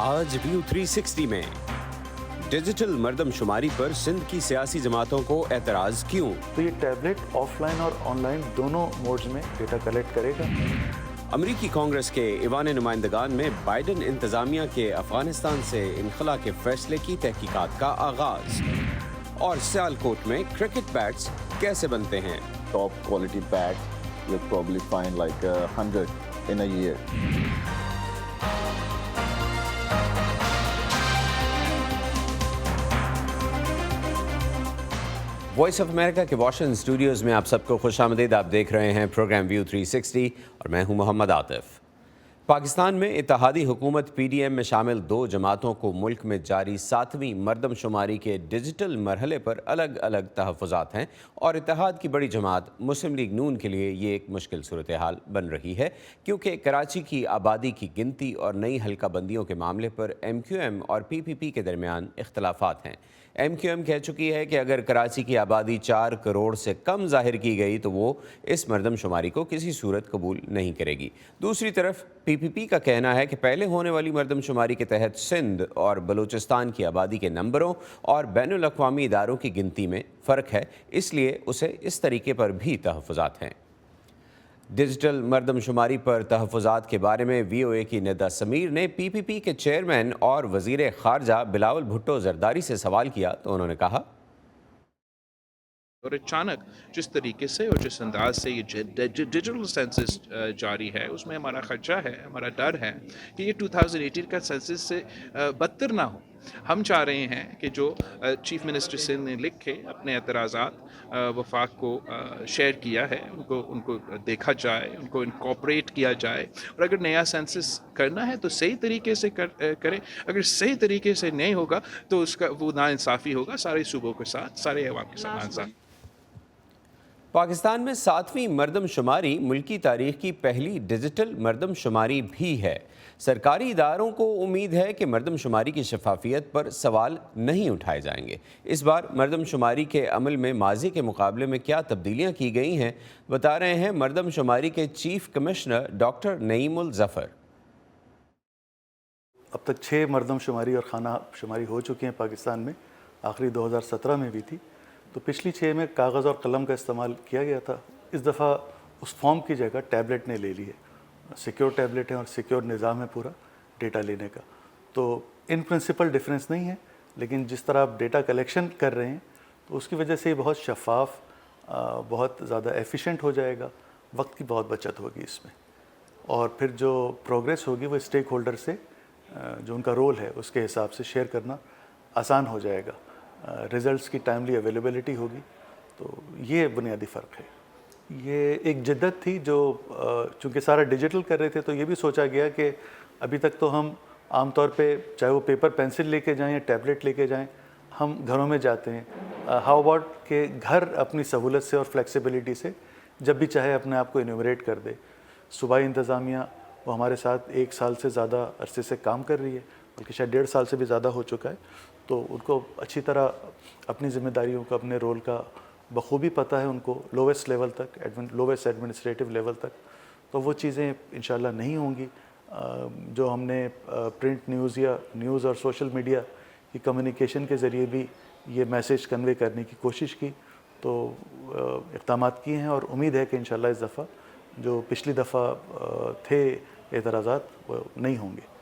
आज व्यू 360 में डिजिटल मर्दमशुमारी पर सिंध की सियासी जमातों को एतराज़ क्यों? तो ये टैबलेट ऑफलाइन और ऑनलाइन दोनों मोड्स में डेटा कलेक्ट करेगा। अमरीकी कांग्रेस के ईवान नुमाइंदगान में बाइडन इंतजामिया के अफगानिस्तान से इनखला के फैसले की तहकीकात का आगाज। और सियालकोट में क्रिकेट बैट्स कैसे बनते हैं? Top quality bat, you'll probably find like 100 in a year. Voice of America के वॉशिंगटन स्टूडियोज़ में आप सबको खुशामदीद। आप देख रहे हैं प्रोग्राम व्यू 360 और मैं हूं मोहम्मद आतिफ। पाकिस्तान में इत्तेहादी हुकूमत PDM में शामिल 2 जमातों को मुल्क में जारी 7वीं मर्दमशुमारी के डिजिटल मरहले पर अलग अलग तहफ़्फ़ुज़ात हैं और इत्तेहाद की बड़ी जमात मुस्लिम लीग नून के लिए ये एक मुश्किल सूरत हाल बन रही है, क्योंकि कराची की आबादी की गिनती और नई हल्का बंदियों के मामले पर MQM और PPP के दरमियान इख्तलाफात हैं। MQM कह चुकी है कि अगर कराची की आबादी 4 करोड़ से कम ज़ाहिर की गई तो वो इस मर्दमशुमारी को किसी सूरत कबूल नहीं करेगी। दूसरी तरफ PPP का कहना है कि पहले होने वाली मर्दमशुमारी के तहत सिंध और बलूचिस्तान की आबादी के नंबरों और बैनुल अक़वामी इदारों की गिनती में फ़र्क है, इसलिए उसे इस तरीके पर भी तहफ़्फ़ुज़ात हैं। डिजिटल मर्दमशुमारी पर तहफ़्फ़ुज़ात के बारे में VOA की निदा समीर ने PPP के चेयरमैन और वज़ीर ख़ारजा बिलावल भुट्टो ज़रदारी से सवाल किया तो उन्होंने कहा, और अचानक जिस तरीके से और जिस अंदाज से ये डिजिटल सेंसस जारी है, उसमें हमारा ख़दशा है, हमारा डर है कि ये 2018 का सेंसस से बदतर ना हो। हम चाह रहे हैं कि जो चीफ मिनिस्टर सिंध ने लिख के अपने एतराज़ात वफाक को शेयर किया है, उनको देखा जाए, उनको इनकॉर्पोरेट किया जाए, और अगर नया सेंसस करना है तो सही तरीके से करें। अगर सही तरीके से नहीं होगा तो उसका वो नाइंसाफ़ी होगा सारे सूबों के साथ, सारे अवाम के साथ। पाकिस्तान में 7वीं मर्दमशुमारी मुल्की तारीख की पहली डिजिटल मर्दमशुमारी भी है। सरकारी इदारों को उम्मीद है कि मर्दमशुमारी की शफाफियत पर सवाल नहीं उठाए जाएंगे। इस बार मर्दमशुमारी के अमल में माजी के मुकाबले में क्या तब्दीलियाँ की गई हैं, बता रहे हैं मर्दमशुमारी के chief commissioner doctor Naimul Zafar. अब तक 6 मर्दमशुमारी और खाना शुमारी हो चुकी हैं पाकिस्तान में, आखिरी 2017 में भी थी। तो पिछली 6 में कागज़ और कलम का इस्तेमाल किया गया था। इस दफ़ा उस फॉर्म की जगह टैबलेट ने ले ली है। सिक्योर टैबलेट है और सिक्योर निज़ाम है पूरा डेटा लेने का। तो इन प्रिंसिपल डिफरेंस नहीं है, लेकिन जिस तरह आप डेटा कलेक्शन कर रहे हैं तो उसकी वजह से बहुत शफाफ, बहुत ज़्यादा एफिशिएंट हो जाएगा, वक्त की बहुत बचत होगी इसमें। और फिर जो प्रोग्रेस होगी वो स्टेक होल्डर से जो उनका रोल है उसके हिसाब से शेयर करना आसान हो जाएगा। रिज़ल्ट्स की टाइमली अवेलेबिलिटी होगी। तो ये बुनियादी फ़र्क है। ये एक जिद्दत थी जो चूँकि सारा डिजिटल कर रहे थे, तो ये भी सोचा गया कि अभी तक तो हम आम तौर पे चाहे वो पेपर पेंसिल लेके जाएं या टैबलेट लेके जाएं, हम घरों में जाते हैं। हाउ अबाउट के घर अपनी सहूलत से और फ्लेक्सिबिलिटी से जब भी चाहे अपने आप को इन्यूमरेट कर दे। सूबाई इंतज़ामिया वो हमारे साथ 1 साल से ज़्यादा अरसे से काम कर रही है, बल्कि शायद 1.5 साल से भी ज़्यादा हो चुका है। तो उनको अच्छी तरह अपनी ज़िम्मेदारियों का, अपने रोल का बखूबी पता है उनको, लोवेस्ट लेवल तक, लोवेस्ट एडमिनिस्ट्रेटिव लेवल तक। तो वो चीज़ें इंशाल्लाह नहीं होंगी। जो हमने प्रिंट न्यूज़ या न्यूज़ और सोशल मीडिया की कम्युनिकेशन के ज़रिए भी ये मैसेज कन्वे करने की कोशिश की, तो इक़दामात किए हैं। और उम्मीद है कि इंशाल्लाह इस दफ़ा जो पिछली दफ़ा थे एतराज़ात वो नहीं होंगे।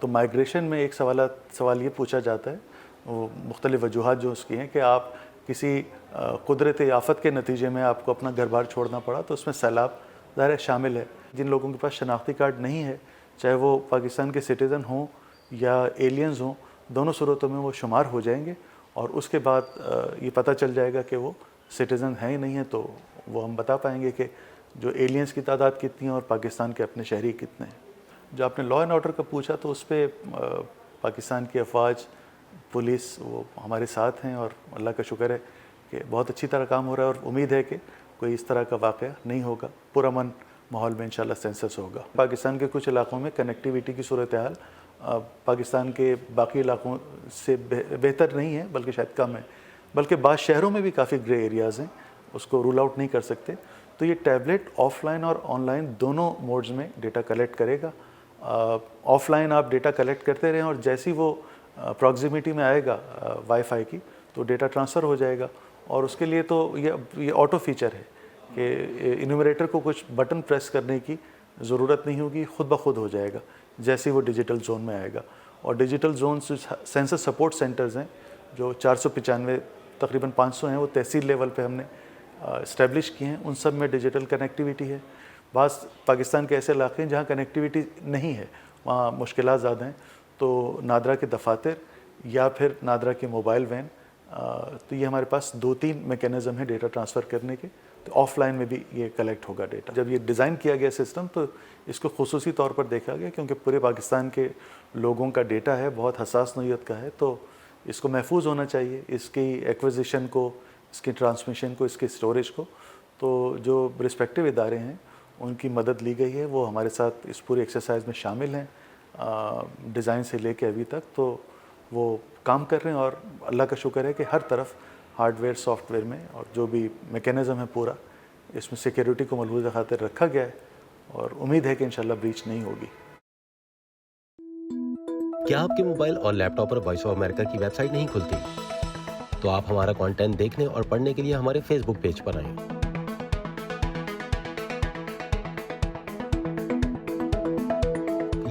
तो माइग्रेशन में एक सवाल ये पूछा जाता है, वो मुख्तलिफ़ वजूहात जो उसकी हैं कि आप किसी कुदरती आफत के नतीजे में आपको अपना घर बार छोड़ना पड़ा, तो उसमें सैलाब ज़ाहिर शामिल है। जिन लोगों के पास शनाख्ती कार्ड नहीं है, चाहे वो पाकिस्तान के सिटीज़न हों या एलियंस हों, दोनों सूरतों में वो शुमार हो जाएंगे। और उसके बाद ये पता चल जाएगा कि वो सिटीज़न हैं ही नहीं हैं, तो वो हम बता पाएंगे कि जो एलियंस की तादाद कितनी है और पाकिस्तान के अपने शहरी कितने हैं। जो आपने लॉ एंड ऑर्डर का पूछा, तो उस पर पाकिस्तान की अफवाज, पुलिस वो हमारे साथ हैं और अल्लाह का शुक्र है कि बहुत अच्छी तरह काम हो रहा है। और उम्मीद है कि कोई इस तरह का वाक़या नहीं होगा। पुरअमन माहौल में इंशाल्लाह सेंसस होगा। पाकिस्तान के कुछ इलाक़ों में कनेक्टिविटी की सूरत हाल पाकिस्तान के बाकी इलाक़ों से बेहतर नहीं है, बल्कि शायद कम है। बल्कि बाज़ शहरों में भी काफ़ी ग्रे एरियाज़ हैं, उसको रूल आउट नहीं कर सकते। तो ये टैबलेट ऑफलाइन और ऑनलाइन दोनों मोड्स में डेटा कलेक्ट करेगा। ऑफ लाइन आप डेटा कलेक्ट करते रहें और जैसे ही वो प्रॉक्सिमिटी में आएगा वाईफाई की तो डेटा ट्रांसफ़र हो जाएगा। और उसके लिए तो ये ऑटो फीचर है कि इन्यूमरेटर को कुछ बटन प्रेस करने की ज़रूरत नहीं होगी, खुद ब खुद हो जाएगा जैसे ही वो डिजिटल जोन में आएगा। और digital zone sensor support centres हैं जो 495 तकरीबन 500 हैं, वो तहसील लेवल पे हमने इस्टेब्लिश किए हैं। उन सब में डिजिटल कनेक्टिविटी है। बाज़ पाकिस्तान के ऐसे इलाके हैं जहाँ कनेक्टिविटी नहीं है, वहाँ मुश्किलात ज़्यादा हैं, तो नादरा के दफातर या फिर नादरा के मोबाइल वैन, तो ये हमारे पास 2-3 मैकेनिज़्म है डेटा ट्रांसफ़र करने के। तो ऑफलाइन में भी ये कलेक्ट होगा डेटा। जब ये डिज़ाइन किया गया सिस्टम तो इसको खुसूसी तौर पर देखा गया क्योंकि पूरे पाकिस्तान के लोगों का डेटा है, बहुत हसास नौइयत का है, तो इसको महफूज होना चाहिए, इसकी एक्विजिशन को, इसकी ट्रांसमिशन को, इसके स्टोरेज को। तो जो रिस्पेक्टिव इदारे हैं उनकी मदद ली गई है, वो हमारे साथ इस पूरे एक्सरसाइज में शामिल हैं डिज़ाइन से लेके अभी तक। तो वो काम कर रहे हैं और अल्लाह का शुक्र है कि हर तरफ हार्डवेयर सॉफ्टवेयर में और जो भी मैकेनिज़्म है पूरा, इसमें सिक्योरिटी को मलहूज़ खातिर रखा गया है और उम्मीद है कि इंशाल्लाह ब्रीच नहीं होगी। क्या आपके मोबाइल और लैपटॉप पर वॉइस ऑफ अमेरिका की वेबसाइट नहीं खुलती? तो आप हमारा कंटेंट देखने और पढ़ने के लिए हमारे फेसबुक पेज पर आएं।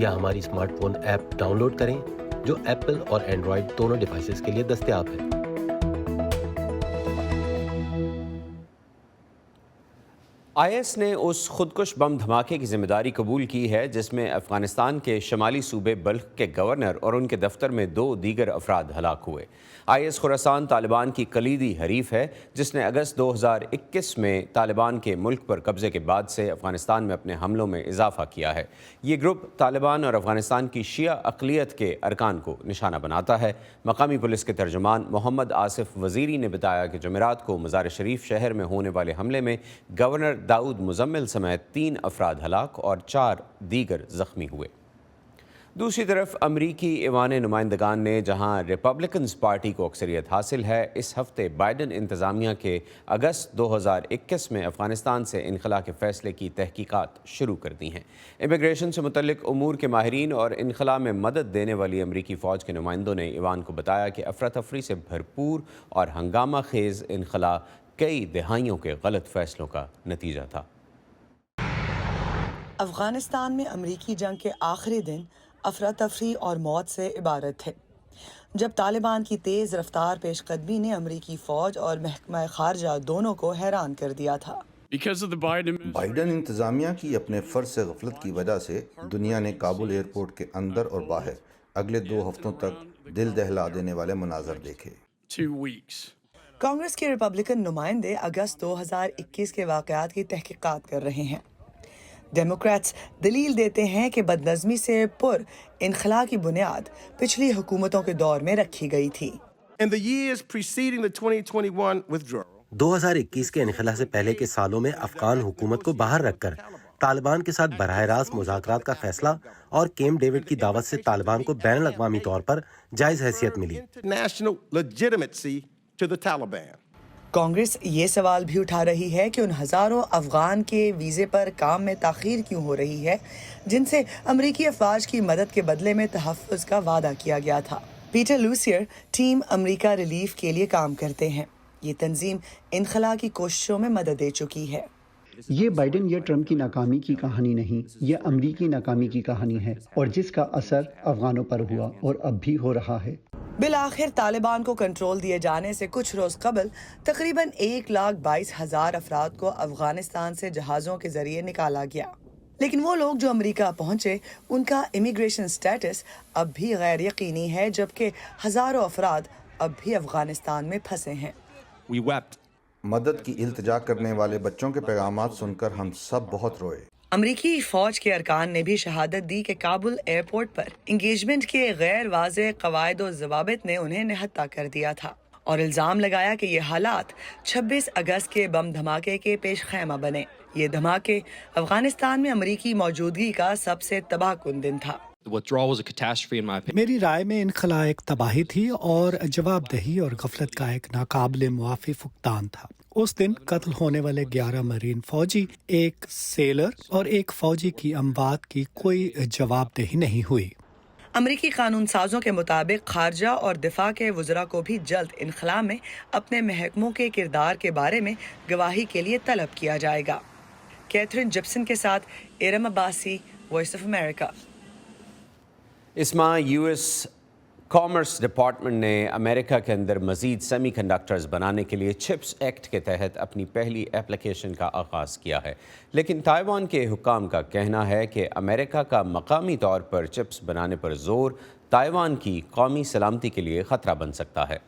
या हमारी स्मार्टफोन ऐप डाउनलोड करें जो एप्पल और एंड्रॉयड दोनों डिवाइसेस के लिए दस्तयाब है। IS ने उस खुदकुश बम धमाके की जिम्मेदारी कबूल की है जिसमें अफगानिस्तान के शमाली सूबे बल्ख के गवर्नर और उनके दफ्तर में 2 दीगर अफराद हलाक हुए। IS खुरासान तालिबान की कलीदी हरीफ है जिसने अगस्त 2021 में तालिबान के मुल्क पर कब्जे के बाद से अफगानिस्तान में अपने हमलों में इजाफा किया है। ये ग्रुप तालिबान और अफगानिस्तान की शिया अक़लियत के अरकान को निशाना बनाता है। मकामी पुलिस के तर्जुमान मोहम्मद आसिफ वज़ीरी ने बताया कि जुमेरात को मज़ार शरीफ शहर में होने वाले हमले में गवर्नर दाऊद मुजम्मिल समेत 3 अफराद हलाक और 4 दीगर ज़ख्मी हुए। दूसरी तरफ अमरीकी ऐवान नुमाइंदगान ने जहां रिपब्लिकन्स पार्टी को अक्सरियत हासिल है, इस हफ्ते बाइडन इंतज़ामिया के अगस्त 2021 में अफ़गानिस्तान से इनखला के फ़ैसले की तहकीकात शुरू कर दी हैं। इमिग्रेशन से मुतल्लिक उमूर के माहिरीन और इनखला में मदद देने वाली अमरीकी फ़ौज के नुमाइंदों ने ऐवान को बताया कि अफरा तफरी से भरपूर और हंगामा खेज़ इनखला कई दहाइयों के गलत फ़ैसलों का नतीजा था। अफ़गानिस्तान में अमरीकी जंग के आखिरी दिन अफरा तफरी और मौत से इबारत थे, जब तालिबान की तेज़ रफ्तार पेशकदमी ने अमरीकी फ़ौज और महकमा खारजा दोनों को हैरान कर दिया था। बाइडन इंतज़ामिया की अपने फ़र्ज से गफलत की वजह से दुनिया ने काबुल एयरपोर्ट के अंदर और बाहर अगले 2 हफ्तों तक दिल दहला देने वाले मनाज़र देखे। कांग्रेस के रिपब्लिकन नुमाइंदे अगस्त 2021 के वाक़यात की तहकीकात कर रहे हैं। डेमोक्रेट्स दलील देते हैं कि बदनज़मी से पुर इनखला की बुनियाद पिछली हुकूमतों के दौर में रखी गई थी। 2021 के इनखला से पहले के सालों में अफगान हुकूमत को बाहर रखकर तालिबान के साथ बराह रास्त मुज़ाकरात का फैसला और कैम्प डेविड की दावत से तालिबान को बैनुल अक़वामी तौर पर जायज़ हैसियत मिली। कांग्रेस ये सवाल भी उठा रही है कि उन हज़ारों अफगान के वीज़े पर काम में ताख़ीर क्यों हो रही है जिनसे अमरीकी अफवाज की मदद के बदले में तहफ़्फ़ुज़ का वादा किया गया था। पीटर लूसियर टीम अमरीका रिलीफ के लिए काम करते हैं। ये तंजीम इनखला की कोशिशों में मदद दे चुकी है। ये बाइडन या ट्रंप की नाकामी की कहानी नहीं, ये अमरीकी नाकामी की कहानी है और जिसका असर अफगानों पर हुआ और अब भी हो रहा है। बिल आखिर तालिबान को कंट्रोल दिए जाने से कुछ रोज़ कबल तकरीबन 1,22,000 अफराद को अफगानिस्तान से जहाज़ों के जरिए निकाला गया, लेकिन वो लोग जो अमेरिका पहुंचे उनका इमिग्रेशन स्टेटस अब भी गैर यकीनी है, जबकि हज़ारों अफराद अब भी अफगानिस्तान में फंसे हैं। मदद की इल्तिजा करने वाले बच्चों के पैगामात सुनकर हम सब बहुत रोए। अमरीकी फौज के अरकान ने भी शहादत दी कि काबुल एयरपोर्ट पर इंगेजमेंट के गैर वाज़ेह कवायद और ज़वाबित ने उन्हें निहत्ता कर दिया था और इल्ज़ाम लगाया कि ये हालात 26 अगस्त के बम धमाके के पेश खैमा बने। ये धमाके अफगानिस्तान में अमरीकी मौजूदगी का सबसे तबाहकुन दिन था। मेरी राय में इनखला एक तबाही थी और जवाबदेही और गफलत का एक नाकाबिले मुआफ़ी फुकदान था। उस दिन कत्ल होने वाले 11 मरीन फौजी, एक सेलर और एक फौजी की अमवात की कोई जवाबदेही नहीं हुई। अमरीकी कानून साजों के मुताबिक खारजा और दिफा के वज़रा को भी जल्द इनखला में अपने महकमों के किरदार के बारे में गवाही के लिए तलब किया जाएगा। कैथरीन जिप्सन के साथ Iram Abbasi, voice of America. इस माह यूएस कॉमर्स डिपार्टमेंट ने अमेरिका के अंदर मज़ीद सेमीकंडक्टर्स बनाने के लिए चिप्स एक्ट के तहत अपनी पहली एप्लीकेशन का आगाज़ किया है, लेकिन ताइवान के हुक्काम का कहना है कि अमेरिका का मकामी तौर पर चिप्स बनाने पर जोर ताइवान की कौमी सलामती के लिए ख़तरा बन सकता है।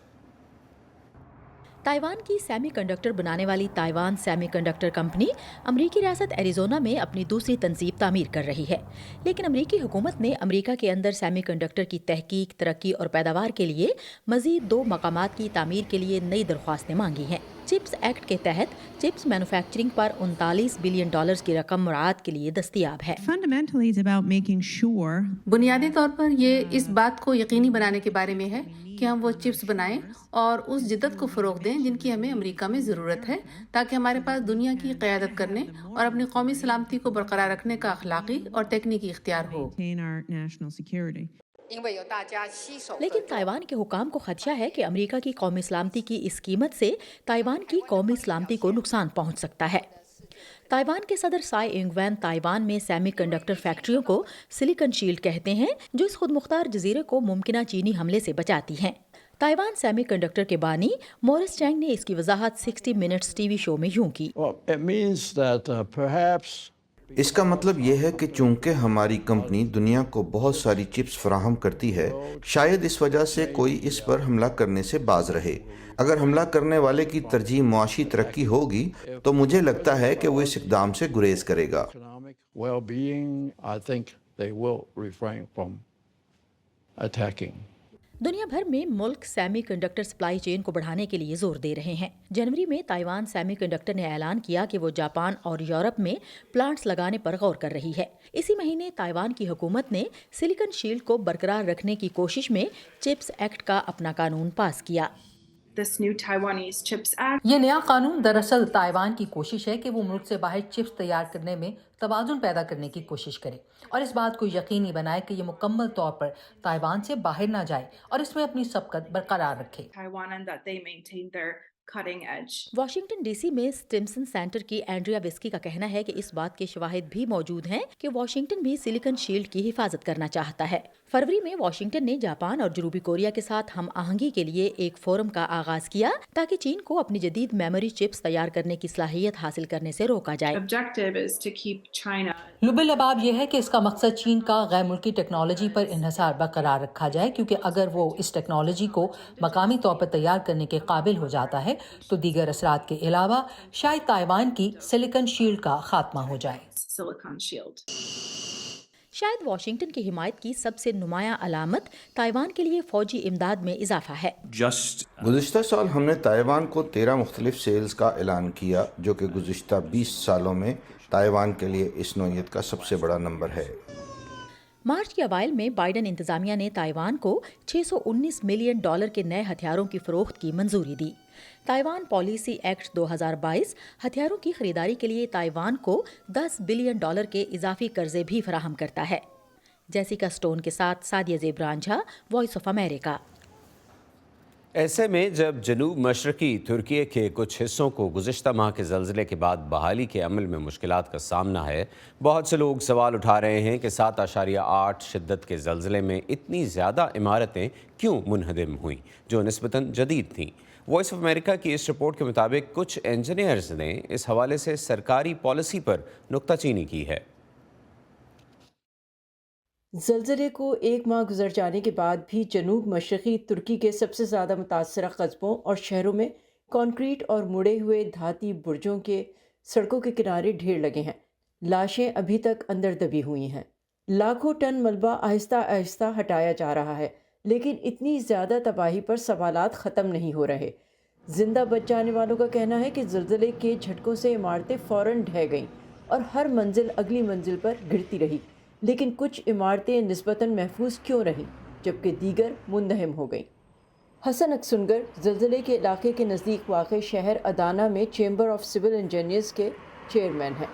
ताइवान की सेमीकंडक्टर बनाने वाली ताइवान सेमीकंडक्टर कंपनी अमरीकी रियासत एरिजोना में अपनी दूसरी तंजीब तामीर कर रही है, लेकिन अमरीकी हुकूमत ने अमरीका के अंदर सेमीकंडक्टर की तहकीक, तरक्की और पैदावार के लिए मजीद 2 मकामात की तामीर के लिए नई दरख्वास्तें मांगी हैं। चिप्स एक्ट के तहत चिप्स मैन्युफैक्चरिंग पर $39 बिलियन की रकम मुराद के लिए दस्तयाब है। बुनियादी तौर पर ये इस बात को यकीनी बनाने के बारे में है कि हम वो चिप्स बनाएं और उस जिद्दत को फ़रोग़ दें जिनकी हमें अमेरिका में ज़रूरत है, ताकि हमारे पास दुनिया की क़यादत करने और अपनी कौमी सलामती को बरकरार रखने का अखलाकी और तकनीकी इख्तियार हो। लेकिन ताइवान के हुकाम को खदशा है कि अमेरिका की कौमी सलामती की इस कीमत से ताइवान की कौमी सलामती को नुकसान पहुंच सकता है। ताइवान के सदर साई इंगवेन ताइवान में सेमीकंडक्टर फैक्ट्रियों को सिलिकॉन शील्ड कहते हैं, जो इस खुदमुख्तार जजीरे को मुमकिना चीनी हमले से बचाती हैं। ताइवान सेमीकंडक्टर के बानी मोरिस चैंग ने इसकी वजाहत 60 मिनट्स टीवी शो में यूं की। इसका मतलब यह है कि चूंकि हमारी कंपनी दुनिया को बहुत सारी चिप्स फराहम करती है, शायद इस वजह से कोई इस पर हमला करने से बाज रहे। अगर हमला करने वाले की तरजीह मुआशी तरक्की होगी तो मुझे लगता है कि वो इस इक़दाम से गुरेज करेगा। दुनिया भर में मुल्क सेमीकंडक्टर सप्लाई चेन को बढ़ाने के लिए जोर दे रहे हैं। जनवरी में ताइवान सेमीकंडक्टर ने ऐलान किया कि वो जापान और यूरोप में प्लांट्स लगाने पर गौर कर रही है। इसी महीने ताइवान की हुकूमत ने सिलिकॉन शील्ड को बरकरार रखने की कोशिश में चिप्स एक्ट का अपना कानून पास किया। ये नया कानून दरअसल ताइवान की कोशिश है कि वो मुल्क से बाहर चिप्स तैयार करने में तवाज़ुन पैदा करने की कोशिश करे और इस बात को यकीनी बनाए कि ये मुकम्मल तौर पर ताइवान से बाहर ना जाए और इसमें अपनी सबकत बरकरार रखे। वाशिंगटन डीसी में स्टिम्सन सेंटर की एंड्रिया विस्की का कहना है कि इस बात के शवाहिद भी मौजूद हैं कि वाशिंगटन भी सिलिकॉन शील्ड की हिफाजत करना चाहता है। फरवरी में वाशिंगटन ने जापान और जनूबी कोरिया के साथ हम आहंगी के लिए एक फोरम का आगाज किया ताकि चीन को अपनी जदीद मेमोरी चिप्स तैयार करने की सलाहियत हासिल करने से रोका जाए। लुबिलबाब यह है कि इसका मकसद चीन का गैर मुल्की टेक्नोलॉजी पर इन्हिसार बरकरार रखा जाए, क्योंकि अगर वो इस टेक्नोलॉजी को मकामी तौर पर तैयार करने के काबिल हो जाता है तो दीगर असरात के अलावा शायद ताइवान की सिलिकॉन शील्ड का खात्मा हो जाए। शायद वाशिंगटन की हिमायत की सबसे नुमायां अलामत ताइवान के लिए फौजी इमदाद में इजाफा है। गुज़िश्ता साल हमने ताइवान को 13 मुख्तलिफ सेल्स का ऐलान किया, जो कि गुज़िश्ता 20 सालों में ताइवान के लिए इस नौयत का सबसे बड़ा नंबर है। मार्च के अवाइल में बाइडन इंतजामिया ने ताइवान को $619 मिलियन के नए हथियारों की फरोख्त की मंजूरी दी। ताइवान पॉलिसी एक्ट 2022 हथियारों की खरीदारी के लिए ताइवान को $10 बिलियन के इजाफी कर्जे भी फराहम करता है। जेसिका स्टोन के साथ Sadia Zebran Jha, voice of America. ऐसे में जब जनूब मशरकी तुर्की के कुछ हिस्सों को गुज़िश्ता माह के ज़लज़ले के बाद बहाली के अमल में मुश्किलात का सामना है, बहुत से लोग सवाल उठा रहे हैं कि 7.8 शिद्दत के ज़लज़ले में इतनी ज़्यादा इमारतें क्यों मुनहदम हुईं जो निस्बतन जदीद थीं। वॉइस ऑफ अमेरिका की इस रिपोर्ट के मुताबिक कुछ इंजीनियर्स ने इस हवाले से सरकारी पॉलिसी पर नुक्ताचीनी की है। ज़लज़ले को एक माह गुजर जाने के बाद भी जनूब मशरक़ी तुर्की के सबसे ज़्यादा मुतासरा कस्बों और शहरों में कंक्रीट और मुड़े हुए धाती बुर्जों के सड़कों के किनारे ढेर लगे हैं। लाशें अभी तक अंदर दबी हुई हैं। लाखों टन मलबा आहिस्ता आहिस्ता हटाया जा रहा है, लेकिन इतनी ज़्यादा तबाही पर सवालात ख़त्म नहीं हो रहे। जिंदा बच जाने वालों का कहना है कि ज़लज़ले के झटकों से इमारतें फ़ौरन ढह गईं और हर मंजिल अगली मंजिल पर गिरती रही। لیکن کچھ عمارتیں نسبتاً محفوظ کیوں رہیں جبکہ دیگر منہدم ہو گئیں؟ حسن اکسنگر زلزلے کے علاقے کے نزدیک واقع شہر ادانا میں چیمبر آف سول انجینئرز کے چیئرمین ہیں۔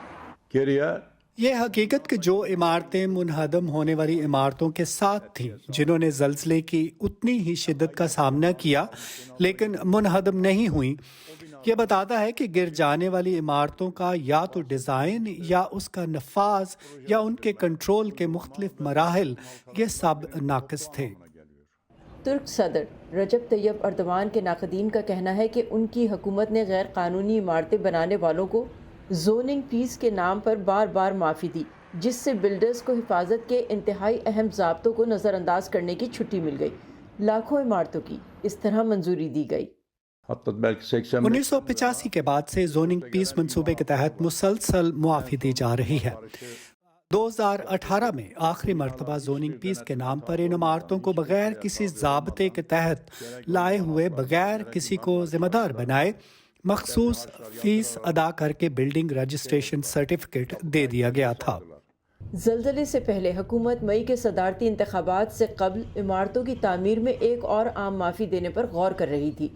یہ حقیقت کہ جو عمارتیں منہدم ہونے والی عمارتوں کے ساتھ تھیں جنہوں نے زلزلے کی اتنی ہی شدت کا سامنا کیا لیکن منہدم نہیں ہوئیں، یہ بتاتا ہے کہ گر جانے والی عمارتوں کا یا تو ڈیزائن یا اس کا نفاذ یا ان کے کنٹرول کے مختلف مراحل یہ سب ناقص تھے۔ ترک صدر رجب طیب اردوان کے ناقدین کا کہنا ہے کہ ان کی حکومت نے غیر قانونی عمارتیں بنانے والوں کو زوننگ پیس کے نام پر بار بار معافی دی، جس سے بلڈرز کو حفاظت کے انتہائی اہم ضابطوں کو نظر انداز کرنے کی چھٹی مل گئی۔ لاکھوں عمارتوں کی اس طرح منظوری دی گئی۔ 1985 کے بعد سے زوننگ پیس منصوبے کے تحت مسلسل معافی دی جا رہی ہے۔ 2018 میں آخری مرتبہ زوننگ پیس کے نام پر ان عمارتوں کو بغیر کسی ضابطے کے تحت لائے ہوئے بغیر کسی کو ذمہ دار بنائے مخصوص فیس ادا کر کے بلڈنگ رجسٹریشن سرٹیفکیٹ دے دیا گیا تھا۔ زلزلے سے پہلے حکومت مئی کے صدارتی انتخابات سے قبل عمارتوں کی تعمیر میں ایک اور عام معافی دینے پر غور کر رہی تھی۔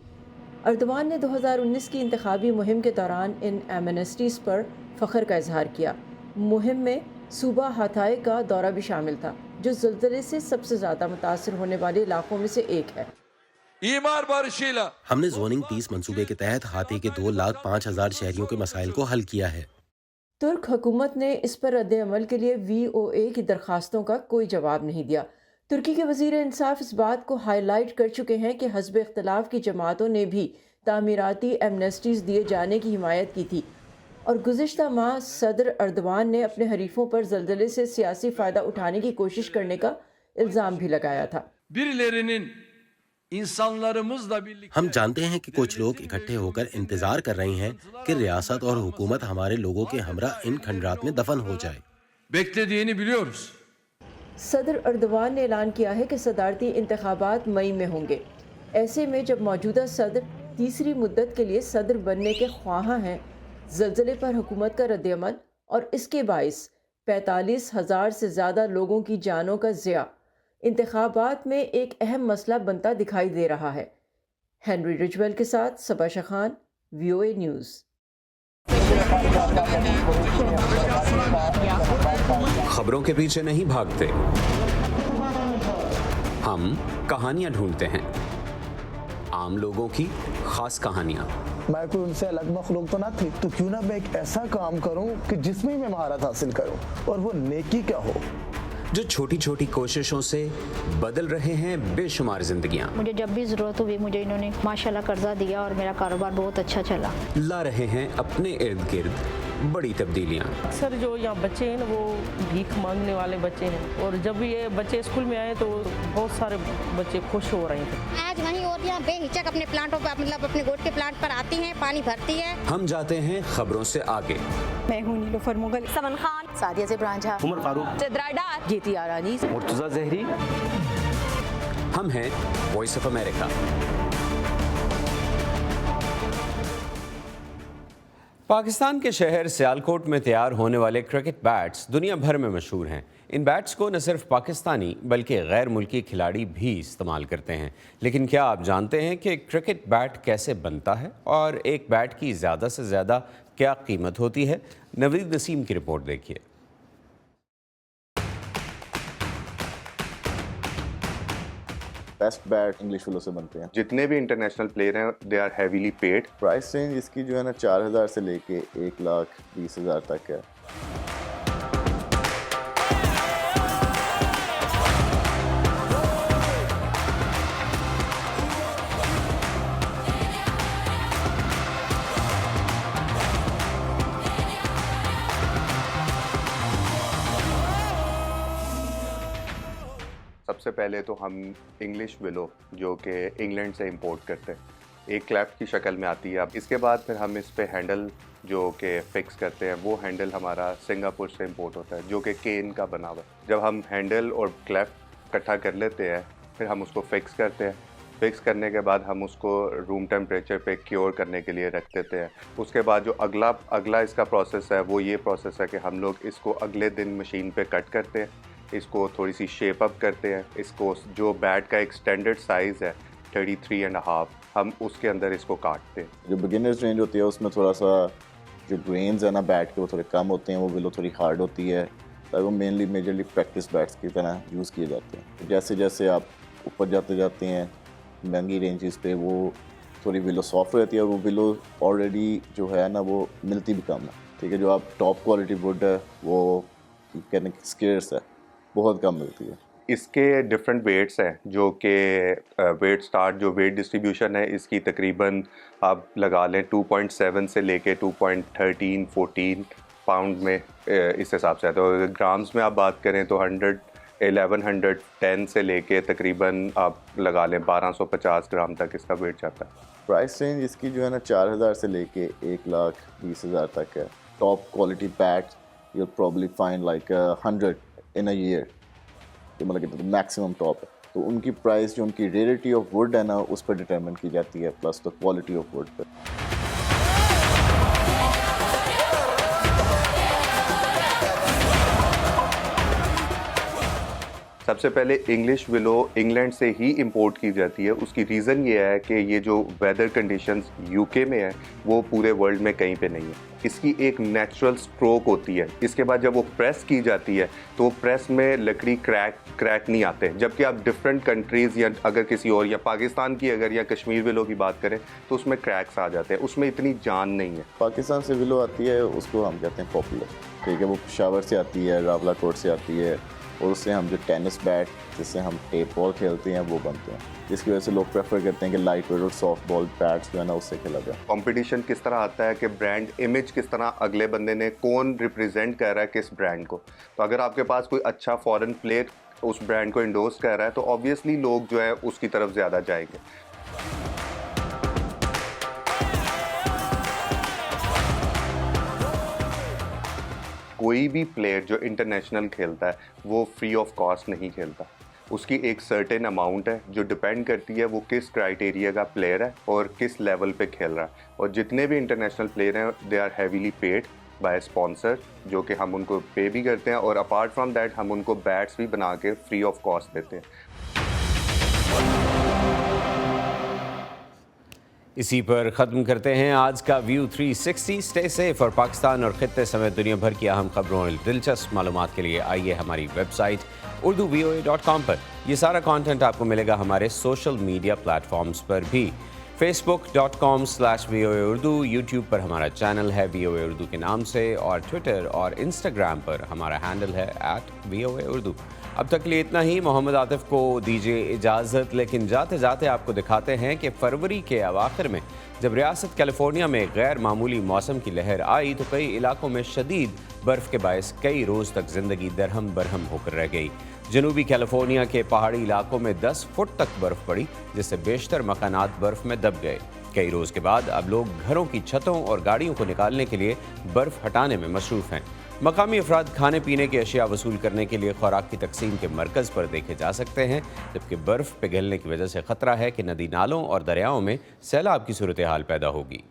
اردوان نے 2019 کی انتخابی مہم کے دوران ان ایمنسٹیز پر فخر کا اظہار کیا۔ مہم میں صوبہ ہاتھائی کا دورہ بھی شامل تھا، جو زلزلے سے سب سے زیادہ متاثر ہونے والے علاقوں میں سے ایک ہے۔ ہم نے زوننگ پیس منصوبے کے تحت ہاتھی کے 2,05,000 شہریوں کے مسائل کو حل کیا ہے۔ ترک حکومت نے اس پر رد عمل کے لیے VOA کی درخواستوں کا کوئی جواب نہیں دیا۔ ترکی کے وزیر انصاف اس بات کو ہائی لائٹ کر چکے ہیں کہ حزب اختلاف کی جماعتوں نے بھی تعمیراتی ایمنسٹیز دیے جانے کی حمایت کی تھی، اور گزشتہ ماہ صدر اردوان نے اپنے حریفوں پر زلزلے سے سیاسی فائدہ اٹھانے کی کوشش کرنے کا الزام بھی لگایا تھا۔ ہم جانتے ہیں کہ کچھ لوگ اکٹھے ہو کر انتظار کر رہے ہیں کہ ریاست اور حکومت ہمارے لوگوں کے ہمراہ ان کھنڈرات میں دفن ہو جائے۔ صدر اردوان نے اعلان کیا ہے کہ صدارتی انتخابات مئی میں ہوں گے۔ ایسے میں جب موجودہ صدر تیسری مدت کے لیے صدر بننے کے خواہاں ہیں، زلزلے پر حکومت کا رد عمل اور اس کے باعث 45,000 سے زیادہ لوگوں کی جانوں کا ضیاع انتخابات میں ایک اہم مسئلہ بنتا دکھائی دے رہا ہے۔ ہنری رجویل کے ساتھ صبا شخان، VOA نیوز۔ خبروں کے پیچھے نہیں بھاگتے، ہم کہانیاں ڈھونڈتے ہیں، عام لوگوں کی خاص کہانیاں۔ میں کوئی ان سے الگ مخلوق تو نہ تھی، تو کیوں نہ میں ایک ایسا کام کروں کہ جس میں میں مہارت حاصل کروں، اور وہ نیکی کیا ہو، جو چھوٹی چھوٹی کوششوں سے بدل رہے ہیں بے شمار زندگیاں۔ مجھے جب بھی ضرورت ہوئی مجھے انہوں نے ماشاءاللہ قرضہ دیا اور میرا کاروبار بہت اچھا چلا۔ لا رہے ہیں اپنے ارد گرد بڑی تبدیلیاں۔ اکثر جو یہاں بچے ہیں وہ بھیک مانگنے والے بچے ہیں، اور جب یہ بچے اسکول میں آئے تو بہت سارے بچے خوش ہو رہے تھے۔ آج وہیں عورتیں بے ہچک اپنے پلانٹوں پر، مطلب اپنے گوٹ کے پلانٹ پر آتی ہیں، پانی بھرتی ہے۔ ہم جاتے ہیں خبروں سے آگے۔ میں ہوں نیلوفر مغل، سمن خان، سعدیہ زبران جھا، عمر فاروق، چترا ڈار، جیتی آرانی، مرتضی زہری۔ ہم ہیں وائس آف امریکہ۔ پاکستان کے شہر سیالکوٹ میں تیار ہونے والے کرکٹ بیٹس دنیا بھر میں مشہور ہیں۔ ان بیٹس کو نہ صرف پاکستانی بلکہ غیر ملکی کھلاڑی بھی استعمال کرتے ہیں۔ لیکن کیا آپ جانتے ہیں کہ کرکٹ بیٹ کیسے بنتا ہے اور ایک بیٹ کی زیادہ سے زیادہ کیا قیمت ہوتی ہے؟ نوید نسیم کی رپورٹ دیکھیے۔ بیسٹ بیٹ انگلش فلو سے بنتے ہیں۔ جتنے بھی انٹرنیشنل پلیئر ہیں they are heavily paid. Price range اس کی جو ہے نا 4,000 سے لے کے 1,20,000 تک ہے۔ سب سے پہلے تو ہم انگلش ولو جو کہ انگلینڈ سے امپورٹ کرتے ہیں، ایک کلیفٹ کی شکل میں آتی ہے۔ اب اس کے بعد پھر ہم اس پہ ہینڈل جو کہ فکس کرتے ہیں، وہ ہینڈل ہمارا سنگاپور سے امپورٹ ہوتا ہے جو کہ کین کا بنا ہوا ہے۔ جب ہم ہینڈل اور کلیفٹ اکٹھا کر لیتے ہیں پھر ہم اس کو فکس کرتے ہیں، फिक्स करने के बाद हम उसको रूम टेम्परेचर पे क्योर करने के लिए रख देते हैं। उसके बाद जो अगला इसका प्रोसेस है वो ये प्रोसेस है कि हम लोग इसको अगले दिन मशीन पे कट करते हैं, इसको थोड़ी सी शेप अप करते हैं, इसको जो बैट का एक स्टैंडर्ड साइज़ है 33.5 हम उसके अंदर इसको काटते हैं। जो बिगिनर्स रेंज होती है उसमें थोड़ा सा जो ग्रेन्स है ना बैट के वो थोड़े कम होते हैं, वो विलो थोड़ी हार्ड होती है, तो वो मेजरली प्रैक्टिस बैट्स की तरह यूज़ किए जाते हैं। तो जैसे जैसे आप ऊपर जाते हैं महंगी रेंजेस पे वो थोड़ी विलो सॉफ्ट हो जाती है, और वो विलो ऑलरेडी जो है ना वो मिलती भी कम है, ठीक है। जो आप टॉप क्वालिटी वुड है वो कहने स्केर्स है, बहुत कम मिलती है। इसके डिफरेंट वेट्स हैं, जो कि वेट स्टार्ट जो वेट डिस्ट्रीब्यूशन है इसकी तकरीबन आप लगा लें 2.7 से लेके 2.13-14 पाउंड में इस हिसाब से आता है। तो ग्राम्स में आप बात करें तो 1110 से लेके तकरीबन आप लगा लें 1250 ग्राम तक इसका वेट जाता है। प्राइस रेंज इसकी जो है ना 4000 से लेके 1,20,000 तक है। Top quality bat you'll probably find like 100 in a year, तो मतलब कि मैक्सिमम टॉप है। तो उनकी प्राइस जो उनकी रेयरिटी ऑफ वुड है ना उस पर डिटरमिन की जाती है, plus the quality of would पर। सबसे पहले इंग्लिश विलो इंग्लैंड से ही इंपोर्ट की जाती है। उसकी रीज़न ये है कि ये जो वेदर कंडीशंस यूके में है वो पूरे वर्ल्ड में कहीं पे नहीं है। इसकी एक नेचुरल स्ट्रोक होती है। इसके बाद जब वो प्रेस की जाती है तो प्रेस में लकड़ी क्रैक नहीं आते, जबकि आप डिफरेंट कंट्रीज़ या अगर किसी और या पाकिस्तान की अगर या कश्मीर विलो की बात करें तो उसमें क्रैक्स आ जाते हैं, उसमें इतनी जान नहीं है। पाकिस्तान से विलो आती है उसको हम कहते हैं पॉपुलर, ठीक है। वो पेशावर से आती है, रावला कोट से आती है, और उससे हम जो टेनिस बैट जिससे हम टेप बॉल खेलते हैं वो बनते हैं, जिसकी वजह से लोग प्रेफर करते हैं कि लाइट वेट और सॉफ्ट बॉल बैट्स जो है ना उससे खेला जाए। कंपटीशन किस तरह आता है कि ब्रांड इमेज किस तरह अगले बंदे ने कौन रिप्रेजेंट कर रहा है किस ब्रांड को। तो अगर आपके पास कोई अच्छा फॉरेन प्लेयर उस ब्रांड को इंडोर्स कर रहा है तो ऑब्वियसली लोग जो है उसकी तरफ ज़्यादा जाएंगे। कोई भी प्लेयर जो इंटरनेशनल खेलता है वो फ्री ऑफ कॉस्ट नहीं खेलता। उसकी एक सर्टेन अमाउंट है जो डिपेंड करती है वो किस क्राइटेरिया का प्लेयर है और किस लेवल पे खेल रहा है। और जितने भी इंटरनेशनल प्लेयर हैं they are heavily paid by sponsor, जो कि हम उनको पे भी करते हैं, और अपार्ट फ्रॉम दैट हम उनको बैट्स भी बना के फ्री ऑफ कॉस्ट देते हैं। इसी पर ख़त्म करते हैं आज का व्यू 360। स्टे सेफ और पाकिस्तान और खित्ते समेत दुनिया भर की अहम खबरों और दिलचस्प मालूमात के लिए आइए हमारी वेबसाइट urduvoa.com पर। यह सारा कंटेंट आपको मिलेगा हमारे सोशल मीडिया प्लेटफॉर्म्स पर भी। facebook.com/VOA Urdu, यूट्यूब पर हमारा चैनल है VOA Urdu के नाम से, और ट्विटर और इंस्टाग्राम पर हमारा हैंडल है @VOA Urdu। अब तक के लिए इतना ही। मोहम्मद आतिफ को दीजिए इजाज़त, लेकिन जाते जाते आपको दिखाते हैं कि फरवरी के अवाखिर में जब रियासत कैलिफोर्निया में गैर मामूली मौसम की लहर आई तो कई इलाकों में शदीद बर्फ़ के बायस कई रोज़ तक ज़िंदगी दरहम बरहम होकर रह गई। जनूबी कैलिफोर्निया के पहाड़ी इलाकों में 10 फुट तक बर्फ़ पड़ी, जिससे बेशतर मकानात बर्फ़ में दब गए। कई रोज़ के बाद अब लोग घरों की छतों और गाड़ियों को निकालने के लिए बर्फ़ हटाने में मसरूफ़ हैं। मकामी अफराद खाने पीने की अशिया वसूल करने के लिए खुराक की तकसीम के मरकज़ पर देखे जा सकते हैं, जबकि बर्फ़ पिघलने की वजह से ख़तरा है कि नदी नालों और दरियाओं में सैलाब की सूरत हाल पैदा होगी।